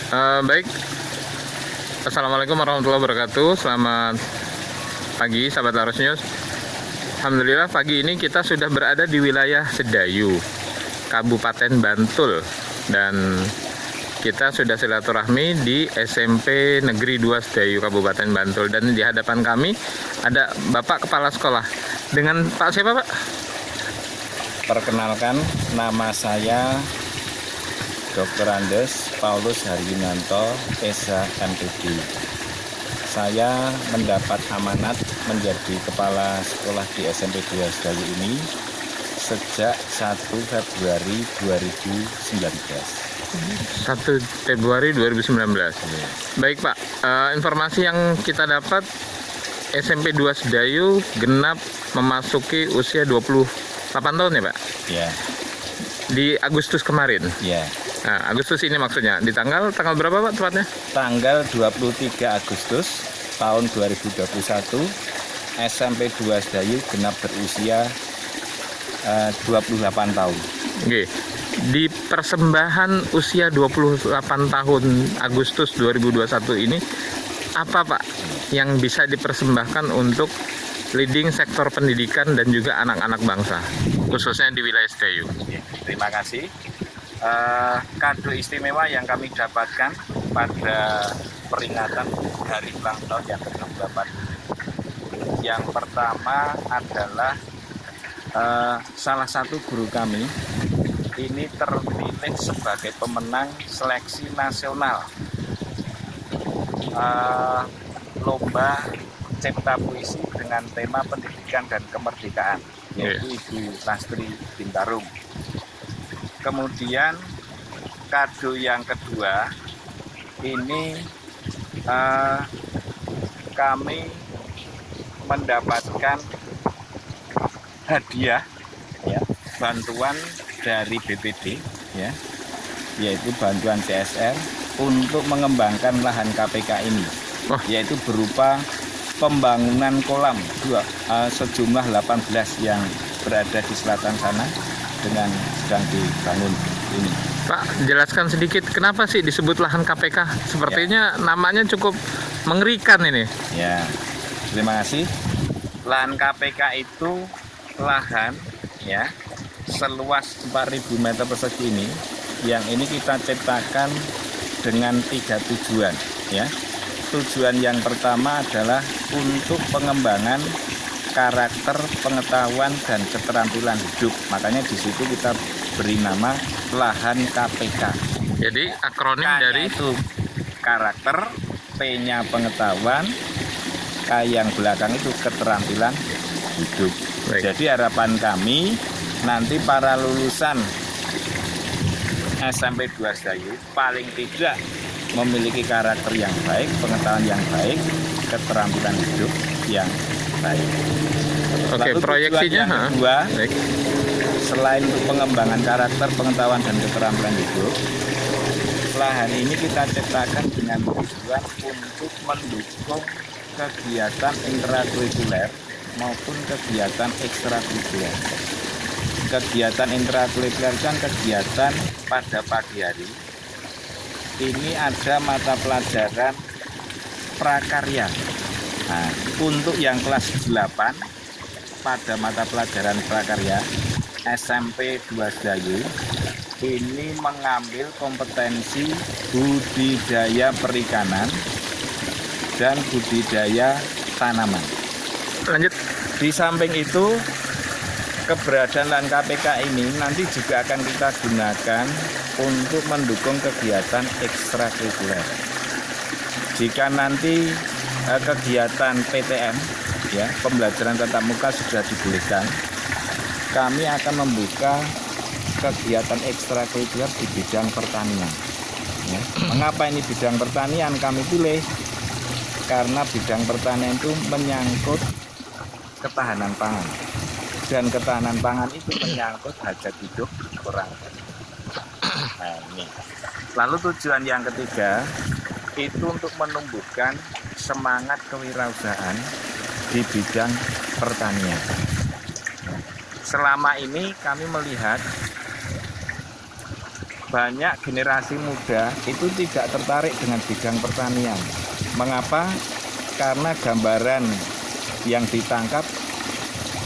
Baik, Assalamualaikum warahmatullahi wabarakatuh. Selamat pagi, sahabat Laros News. Alhamdulillah pagi ini kita sudah berada di wilayah Sedayu, Kabupaten Bantul, dan kita sudah silaturahmi di SMP Negeri 2 Sedayu, Kabupaten Bantul. Dan di hadapan kami ada Bapak Kepala Sekolah. Dengan Pak siapa, Pak? Perkenalkan, nama saya Dr. Andes Paulus Haryunanto, SHMPD. Saya mendapat amanat menjadi Kepala Sekolah di SMP 2 Sedayu ini sejak 1 Februari 2019. 1 Februari 2019. Baik, Pak, informasi yang kita dapat, SMP 2 Sedayu genap memasuki usia 28 tahun ya, Pak? Ya. Di Agustus kemarin. Ya. Nah, Agustus ini maksudnya. Di tanggal berapa, Pak, tepatnya? Tanggal 23 Agustus tahun 2021, SMP 2 Sedayu genap berusia 28 tahun. Oke. Di persembahan usia 28 tahun Agustus 2021 ini, apa, Pak, yang bisa dipersembahkan untuk leading sektor pendidikan dan juga anak-anak bangsa, khususnya di wilayah Sedayu? Terima kasih. Kado istimewa yang kami dapatkan pada peringatan hari ulang tahun yang ke-28. Yang pertama adalah salah satu guru kami ini terpilih sebagai pemenang seleksi nasional lomba cipta puisi dengan tema pendidikan dan kemerdekaan, yaitu Ibu Lastri Bintarung. Kemudian kado yang kedua ini kami mendapatkan hadiah, ya, bantuan dari BPD, ya, yaitu bantuan CSR untuk mengembangkan lahan KPK ini, yaitu berupa pembangunan kolam sejumlah 18 yang berada di selatan sana dengan sedang dibangun ini. Pak, jelaskan sedikit kenapa sih disebut lahan KPK? Sepertinya namanya cukup mengerikan ini. Ya, terima kasih. Lahan KPK itu lahan, ya, seluas 4.000 meter persegi ini, yang ini kita ciptakan dengan 3 tujuan, ya. Tujuan yang pertama adalah untuk pengembangan karakter, pengetahuan, dan keterampilan hidup. Makanya di situ kita beri nama lahan KPK. Jadi akronim dari itu karakter, P-nya pengetahuan, K yang belakang itu keterampilan hidup. Baik. Jadi harapan kami nanti para lulusan SMP 2 Sedayu paling tidak memiliki karakter yang baik, pengetahuan yang baik, keterampilan hidup yang baik. Oke, lalu proyeksinya yang kedua, baik. Selain untuk pengembangan karakter, pengetahuan, dan keterampilan hidup, lahan ini kita ciptakan dengan tujuan untuk mendukung kegiatan intrakurikuler maupun kegiatan ekstrakurikuler. Kegiatan intrakurikuler kan kegiatan pada pagi hari. Ini ada mata pelajaran prakarya. Nah, untuk yang kelas 8 pada mata pelajaran prakarya SMP 2 Sedayu ini mengambil kompetensi budidaya perikanan dan budidaya tanaman. Lanjut. Di samping itu, keberadaan lahan KPK ini nanti juga akan kita gunakan untuk mendukung kegiatan ekstrakurikuler. Jika nanti kegiatan PTM, ya, pembelajaran tatap muka sudah dibolehkan, kami akan membuka kegiatan ekstrakurikuler di bidang pertanian. Ya. Mengapa ini bidang pertanian kami pilih? Karena bidang pertanian itu menyangkut ketahanan pangan. Dan ketahanan pangan itu menyangkut hajat hidup orang. Nah, ini. Lalu tujuan yang ketiga itu untuk menumbuhkan semangat kewirausahaan di bidang pertanian. Selama ini kami melihat banyak generasi muda itu tidak tertarik dengan bidang pertanian. Mengapa? Karena gambaran yang ditangkap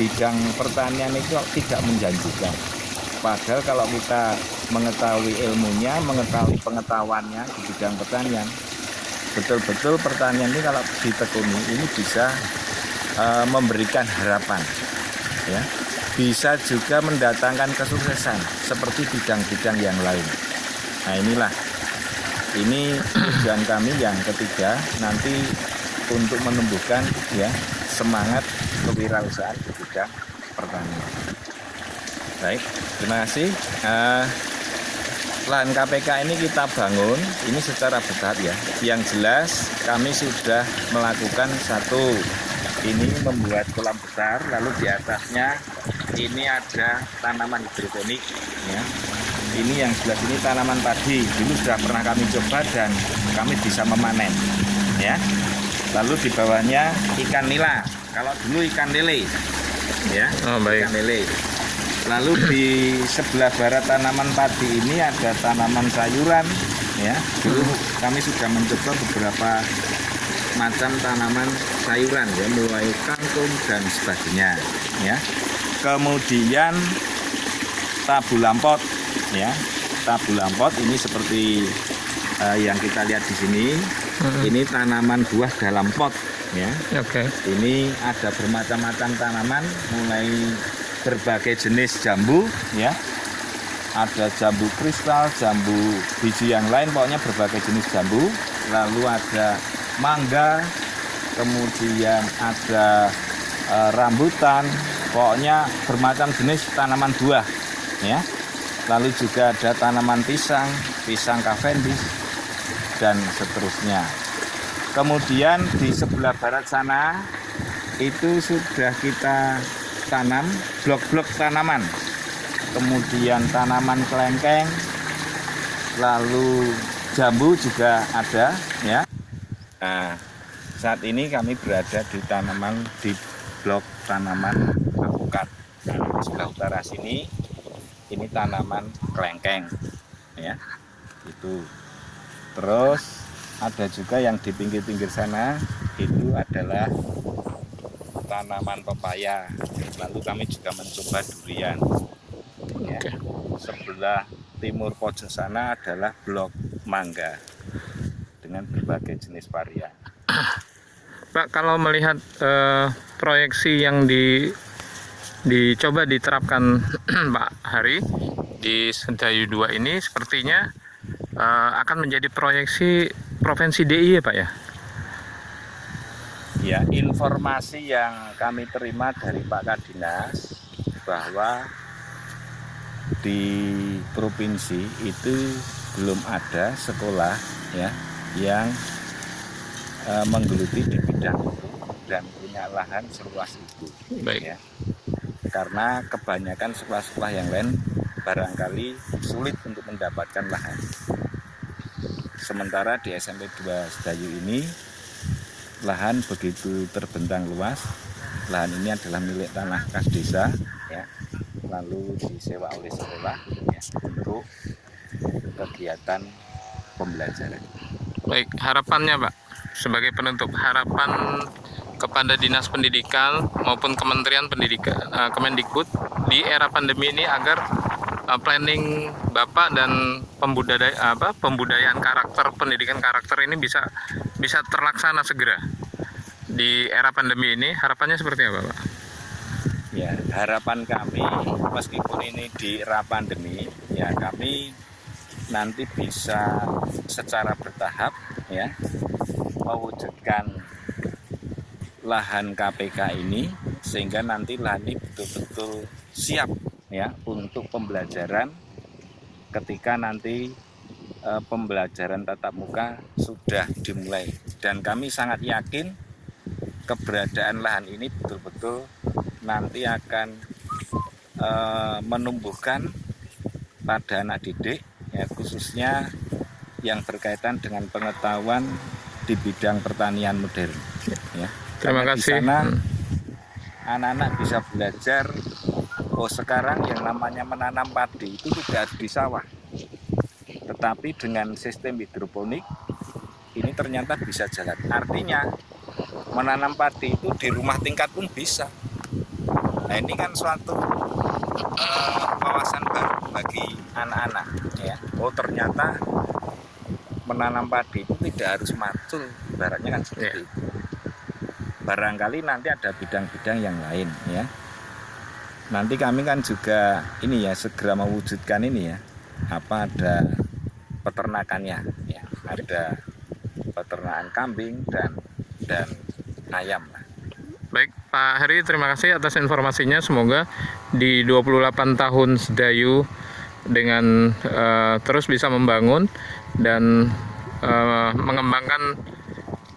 bidang pertanian itu tidak menjanjikan. Padahal kalau kita mengetahui ilmunya, mengetahui pengetahuannya di bidang pertanian, betul-betul pertanian ini kalau ditekuni ini bisa memberikan harapan, ya, bisa juga mendatangkan kesuksesan seperti bidang-bidang yang lain. Nah inilah, ini tujuan kami yang ketiga, nanti untuk menumbuhkan ya semangat kewirausahaan di bidang pertanian. Baik, terima kasih. Lahan KPK ini kita bangun ini secara bertahap ya. Yang jelas kami sudah melakukan satu, ini membuat kolam besar, lalu di atasnya ini ada tanaman hidroponik ya. Ini yang sebelah sini tanaman padi, dulu sudah pernah kami coba dan kami bisa memanen ya. Lalu di bawahnya ikan nila, kalau dulu ikan lele ya. Oh, baik. Ikan lele. Lalu di sebelah barat tanaman padi ini ada tanaman sayuran ya. Dulu kami sudah mencoba beberapa macam tanaman sayuran ya, mulai kangkung dan sebagainya ya. Kemudian tabu lampot ya. Tabu lampot ini seperti yang kita lihat di sini. Ini tanaman buah dalam pot ya. Oke. Ini ada bermacam-macam tanaman, mulai berbagai jenis jambu ya. Ada jambu kristal, jambu biji yang lain, pokoknya berbagai jenis jambu. Lalu ada mangga, kemudian ada rambutan, pokoknya bermacam jenis tanaman buah ya. Lalu juga ada tanaman pisang, pisang Cavendish dan seterusnya. Kemudian di sebelah barat sana itu sudah kita tanam blok-blok tanaman, kemudian tanaman kelengkeng, lalu jambu juga ada ya. Nah, saat ini kami berada di blok tanaman alpukat. Nah, di sebelah utara sini ini tanaman kelengkeng ya. Itu. Terus ada juga yang di pinggir-pinggir sana itu adalah tanaman pepaya. Lalu kami juga mencoba durian ya. Sebelah timur pojok sana adalah blok mangga dengan berbagai jenis varian. Pak, kalau melihat proyeksi yang dicoba diterapkan Pak Hari di Sedayu 2 ini sepertinya akan menjadi proyeksi Provinsi DI ya Pak ya? Ya, informasi yang kami terima dari Pak Kadinas bahwa di provinsi itu belum ada sekolah ya yang menggeluti di bidang itu dan punya lahan seluas itu. Baik. Ya. Karena kebanyakan sekolah-sekolah yang lain barangkali sulit untuk mendapatkan lahan. Sementara di SMP 2 Sedayu ini lahan begitu terbentang luas. Lahan ini adalah milik tanah kas desa ya. Lalu disewa oleh sekolah ya, untuk kegiatan pembelajaran. Baik, harapannya Pak sebagai penutup, harapan kepada Dinas Pendidikan maupun Kementerian Pendidikan Kemendikbud di era pandemi ini agar planning Bapak dan pembudayaan karakter, pendidikan karakter ini bisa terlaksana segera di era pandemi ini. Harapannya seperti apa Pak? Ya, harapan kami meskipun ini di era pandemi ya, kami nanti bisa secara bertahap ya mewujudkan lahan KPK ini sehingga nanti lahan ini betul-betul siap ya untuk pembelajaran ketika nanti pembelajaran tatap muka sudah dimulai. Dan kami sangat yakin keberadaan lahan ini betul-betul nanti akan menumbuhkan pada anak didik ya, khususnya yang berkaitan dengan pengetahuan di bidang pertanian modern ya. Terima Karena kasih. Di sana anak-anak bisa belajar, oh sekarang yang namanya menanam padi itu tidak harus di sawah, Tetapi dengan sistem hidroponik ini ternyata bisa jalan. Artinya menanam padi itu di rumah tingkat pun bisa. Nah ini kan suatu wawasan baru bagi anak-anak ya. Oh ternyata menanam padi itu tidak harus macul, ibaratnya kan seperti itu. Barangkali nanti ada bidang-bidang yang lain ya. Nanti kami kan juga ini ya segera mewujudkan ini ya. Apa ada peternakannya ya. Ada peternakan kambing dan ayam. Baik, Pak Heri, terima kasih atas informasinya. Semoga di 28 tahun Sedayu dengan terus bisa membangun dan mengembangkan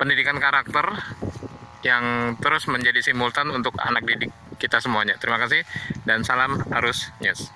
pendidikan karakter yang terus menjadi simultan untuk anak didik kita semuanya. Terima kasih dan salam Arus News.